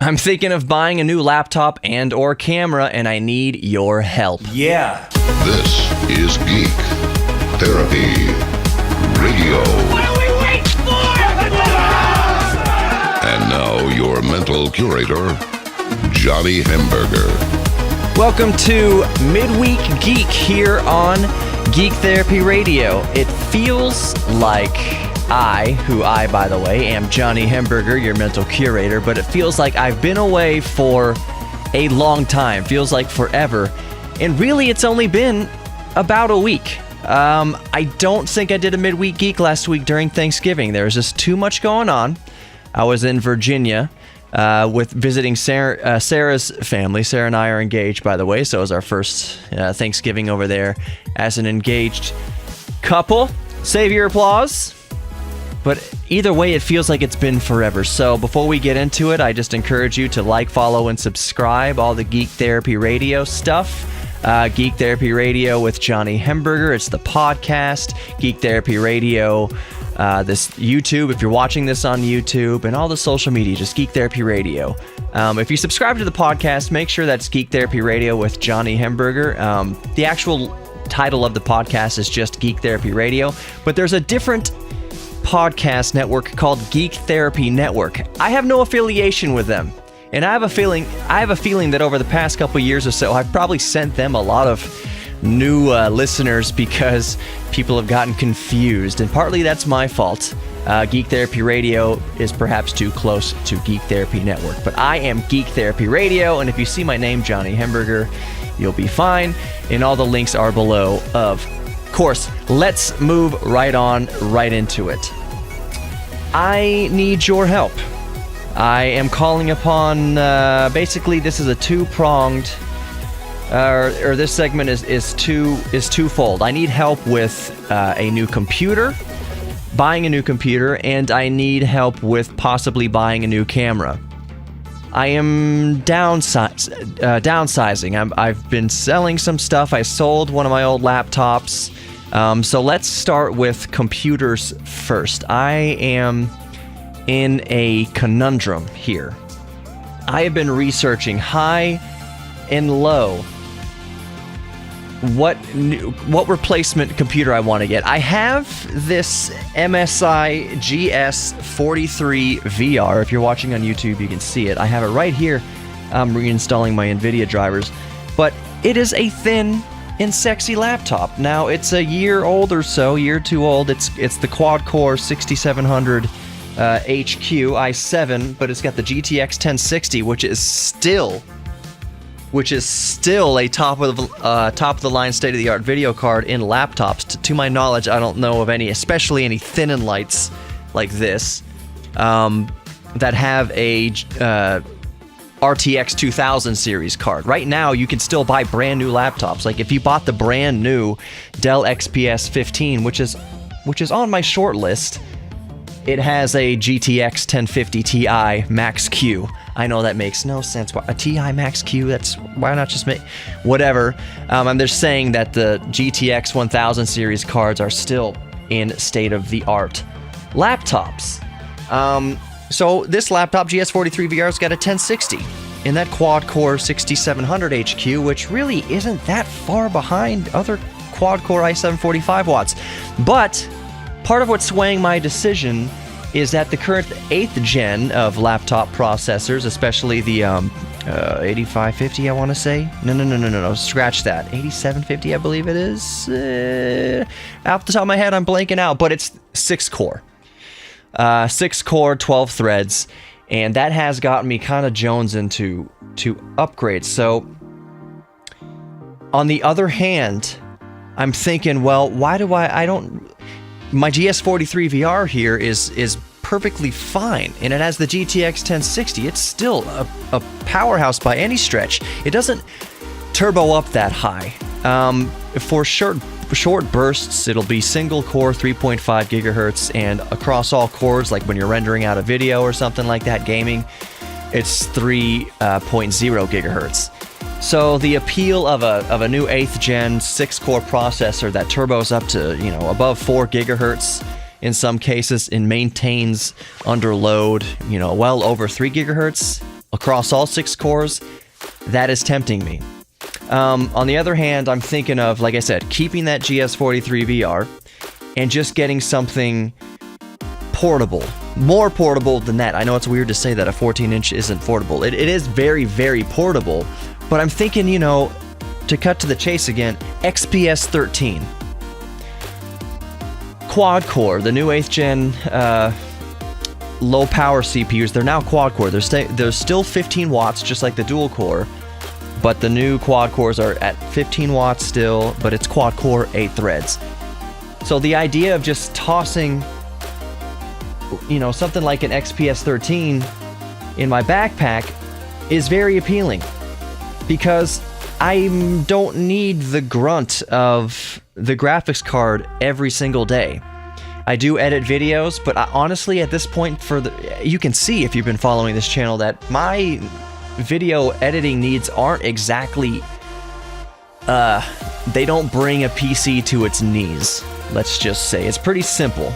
I'm thinking of buying a new laptop and or camera, and I need your help. Yeah. This is Geek Therapy Radio. What are we waiting for? And now your mental curator, Johnny Hemberger. Welcome to Midweek Geek here on Geek Therapy Radio. It feels like I, by the way, am Johnny Hemberger, your mental curator, but it feels like I've been away for a long time. Feels like forever. And really, it's only been about a week. I don't think I did a Midweek Geek last week during Thanksgiving. There was just too much going on. I was in Virginia with visiting Sarah's family. Sarah and I are engaged, by the way, so it was our first Thanksgiving over there as an engaged couple. Save your applause. But either way, it feels like it's been forever. So before we get into it, I just encourage you to like, follow, and subscribe all the Geek Therapy Radio stuff. Geek Therapy Radio with Johnny Hemberger. It's the podcast. Geek Therapy Radio, this YouTube, if you're watching this on YouTube, and all the social media, just Geek Therapy Radio. If you subscribe to the podcast, make sure that's Geek Therapy Radio with Johnny Hemberger. The actual title of the podcast is just Geek Therapy Radio, but there's a different podcast network called Geek Therapy Network. I have no affiliation with them, and I have a feeling that over the past couple years or so, I've probably sent them a lot of new listeners because people have gotten confused, and partly that's my fault. Geek Therapy Radio is perhaps too close to Geek Therapy Network, but I am Geek Therapy Radio, and if you see my name, Johnny Hemberger, you'll be fine, and all the links are below. Of course, let's move right into it. I need your help. I am calling upon, basically this is a two-pronged, or this segment is twofold. I need help with a new computer, buying a new computer, and I need help with possibly buying a new camera. I am downsizing. I've been selling some stuff. I sold one of my old laptops. So let's start with computers first. I am in a conundrum here. I have been researching high and low what replacement computer I want to get. I have this MSI GS43 VR. If you're watching on YouTube, you can see it. I have it right here. I'm reinstalling my NVIDIA drivers, but it is a thin and sexy laptop. Now, it's a year old or so, year two old. It's the quad-core 6700 HQ i7, but it's got the GTX 1060, which is still a top of the line, state-of-the-art video card in laptops. To my knowledge, I don't know of any, especially any thin and lights like this, that have a RTX 2000 series card. Right now, you can still buy brand new laptops. Like if you bought the brand new Dell XPS 15, which is on my short list, it has a GTX 1050 Ti Max Q. I know that makes no sense. A Ti Max Q, why not just make whatever? And they're saying that the GTX 1000 series cards are still in state-of-the-art laptops. So this laptop, GS43 VR's got a 1060 in that quad-core 6700 HQ, which really isn't that far behind other quad-core i7 45 watts. But part of what's swaying my decision is that the current 8th gen of laptop processors, especially the 8550, I want to say. No, scratch that. 8750, I believe it is. Off the top of my head, I'm blanking out, but it's 6-core. 6-core, 12 threads, and that has gotten me kind of jonesing to upgrade. So, on the other hand, I'm thinking, well, why do I don't... My GS43 VR here is perfectly fine, and it has the GTX 1060. It's still a powerhouse by any stretch. It doesn't turbo up that high. For short bursts, it'll be single core 3.5 gigahertz, and across all cores, like when you're rendering out a video or something like that, gaming, it's 3.0 gigahertz. So the appeal of a new 8th gen 6-core processor that turbos up to, above 4 gigahertz in some cases and maintains under load, well over 3 gigahertz. across all 6 cores, that is tempting me. On the other hand, I'm thinking of, like I said, keeping that GS43 VR and just getting something portable. More portable than that. I know it's weird to say that a 14-inch isn't portable. It is very, very portable. But I'm thinking, you know, to cut to the chase again, XPS 13. Quad core, the new 8th gen low power CPUs, they're now quad core. They're still 15 watts, just like the dual core. But the new quad cores are at 15 watts still, but it's quad core, 8 threads. So the idea of just tossing, you know, something like an XPS 13 in my backpack is very appealing, because I don't need the grunt of the graphics card every single day. I do edit videos, but honestly, at this point, you can see if you've been following this channel that my video editing needs aren't exactly, they don't bring a PC to its knees. Let's just say it's pretty simple.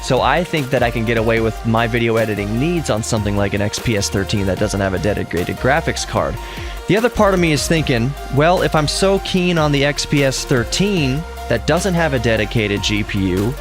So I think that I can get away with my video editing needs on something like an XPS 13 that doesn't have a dedicated graphics card. The other part of me is thinking, well, if I'm so keen on the XPS 13 that doesn't have a dedicated GPU,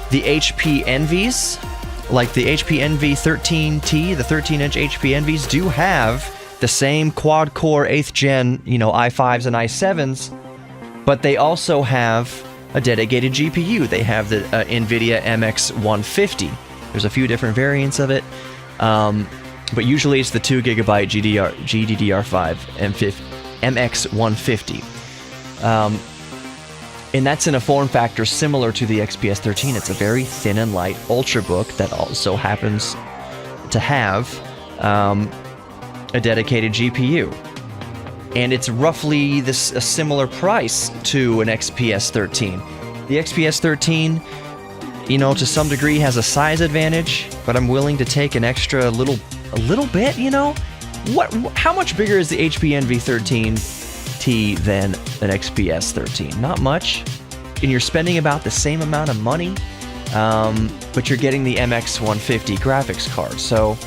the HP Envies, like the HP Envy 13T, the 13-inch HP Envies do have the same quad-core 8th gen, you know, i5s and i7s, but they also have a dedicated GPU. They have the NVIDIA MX150. There's a few different variants of it, but usually it's the 2GB GDDR5 MX150. And that's in a form factor similar to the XPS 13. It's a very thin and light Ultrabook that also happens to have a dedicated GPU. And it's roughly a similar price to an XPS 13. The XPS 13, you know, to some degree has a size advantage, but I'm willing to take an extra little bit, you know? How much bigger is the HP Envy 13T than an XPS 13? Not much. And you're spending about the same amount of money, but you're getting the MX150 graphics card. So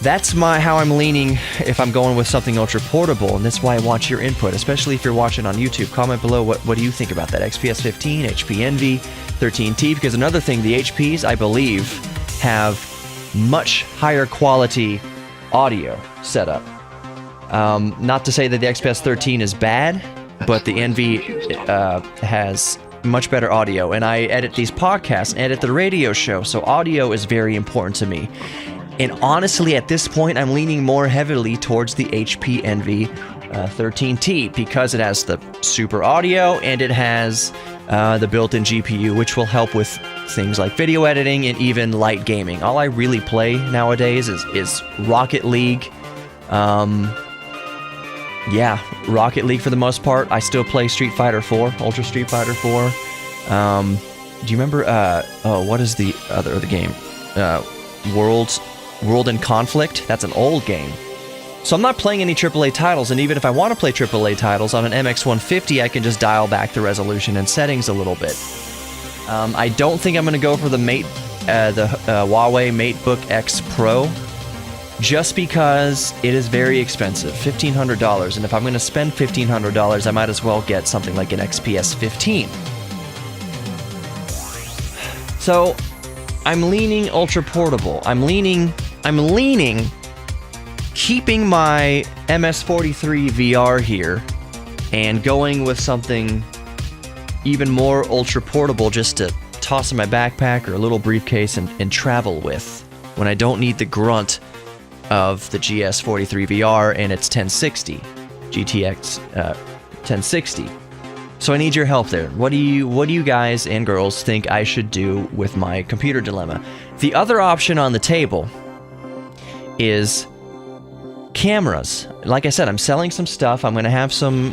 that's how I'm leaning if I'm going with something ultra portable, and that's why I want your input, especially if you're watching on YouTube. Comment below what do you think about that XPS 15, HP Envy 13T, because another thing, the HPs, I believe, have much higher quality audio setup. Not to say that the XPS 13 is bad, but the Envy has much better audio, and I edit these podcasts and edit the radio show, so audio is very important to me. And honestly, at this point, I'm leaning more heavily towards the HP Envy 13T because it has the super audio and it has the built-in GPU, which will help with things like video editing and even light gaming. All I really play nowadays is Rocket League. Yeah, Rocket League for the most part. I still play Street Fighter 4, Ultra Street Fighter 4. Do you remember, what is the other game? World in Conflict? That's an old game. So I'm not playing any AAA titles, and even if I want to play AAA titles on an MX150, I can just dial back the resolution and settings a little bit. I don't think I'm going to go for the Huawei MateBook X Pro, just because it is very expensive, $1,500, and if I'm going to spend $1,500, I might as well get something like an XPS 15. So I'm leaning ultra portable. I'm leaning keeping my MS43 VR here and going with something even more ultra portable just to toss in my backpack or a little briefcase and travel with when I don't need the grunt of the GS43 VR and its 1060 GTX 1060. So I need your help there. What do you guys and girls think I should do with my computer dilemma? The other option on the table is cameras. Like I said, I'm selling some stuff. I'm going to have some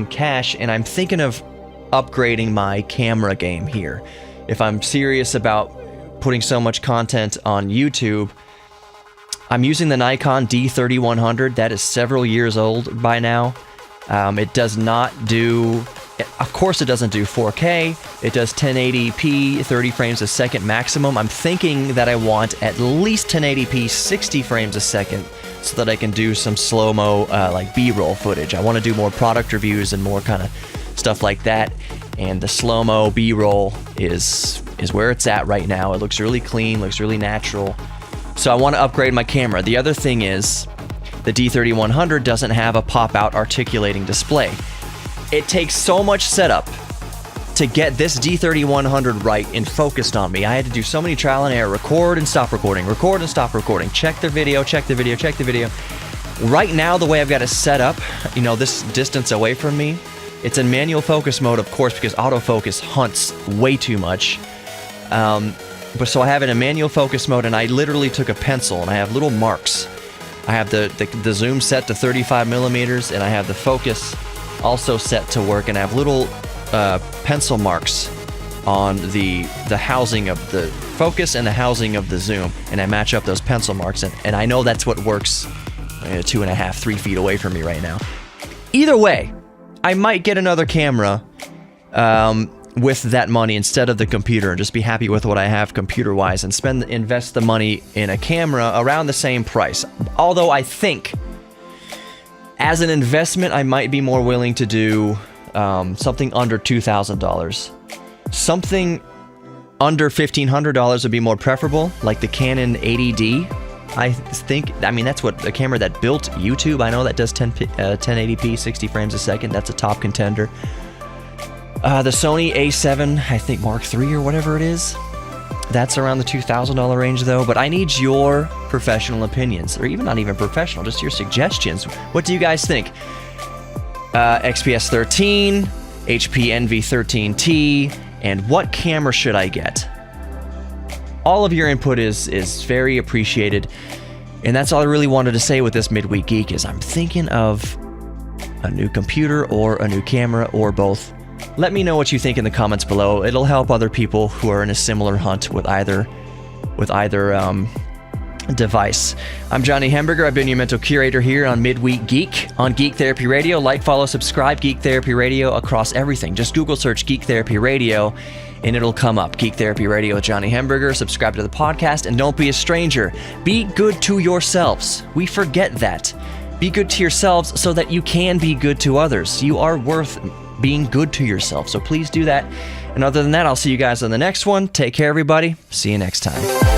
cash, and I'm thinking of upgrading my camera game here. If I'm serious about putting so much content on YouTube, I'm using the Nikon D3100. That is several years old by now. It does not do Of course, it doesn't do 4K. It does 1080p, 30 frames a second maximum. I'm thinking that I want at least 1080p, 60 frames a second, so that I can do some slow-mo, like B-roll footage. I want to do more product reviews and more kind of stuff like that. And the slow-mo B-roll is where it's at right now. It looks really clean, looks really natural. So I want to upgrade my camera. The other thing is the D3100 doesn't have a pop-out articulating display. It takes so much setup to get this D3100 right and focused on me. I had to do so many trial and error, record and stop recording, record and stop recording, check the video, check the video, check the video. Right now, the way I've got it set up, this distance away from me, it's in manual focus mode, of course, because autofocus hunts way too much. But so I have it in manual focus mode, and I literally took a pencil, and I have little marks. I have the zoom set to 35 millimeters, and I have the focus also set to work, and I have little pencil marks on the housing of the focus and the housing of the zoom, and I match up those pencil marks, and I know that's what works 2.5, 3 feet away from me right now. Either way, I might get another camera with that money instead of the computer, and just be happy with what I have computer-wise, and invest the money in a camera around the same price. Although I think, as an investment, I might be more willing to do something under $2,000. Something under $1,500 would be more preferable, like the Canon 80D. I mean, that's what the camera that built YouTube. I know that does 1080p, 60 frames a second. That's a top contender. The Sony A7, I think Mark III or whatever it is. That's around the $2,000 range, though. But I need your professional opinions, or even not even professional, just your suggestions. What do you guys think? XPS 13, HP Envy 13T, and what camera should I get? All of your input is very appreciated, and that's all I really wanted to say with this Midweek Geek. Is I'm thinking of a new computer or a new camera or both. Let me know what you think in the comments below. It'll help other people who are in a similar hunt with either device. I'm Johnny Hemberger. I've been your mental curator here on Midweek Geek on Geek Therapy Radio. Like, follow, subscribe Geek Therapy Radio across everything. Just Google search Geek Therapy Radio and it'll come up. Geek Therapy Radio with Johnny Hemberger. Subscribe to the podcast, and don't be a stranger. Be good to yourselves. We forget that. Be good to yourselves so that you can be good to others. You are worth being good to yourself. So please do that. And other than that, I'll see you guys on the next one. Take care, everybody. See you next time.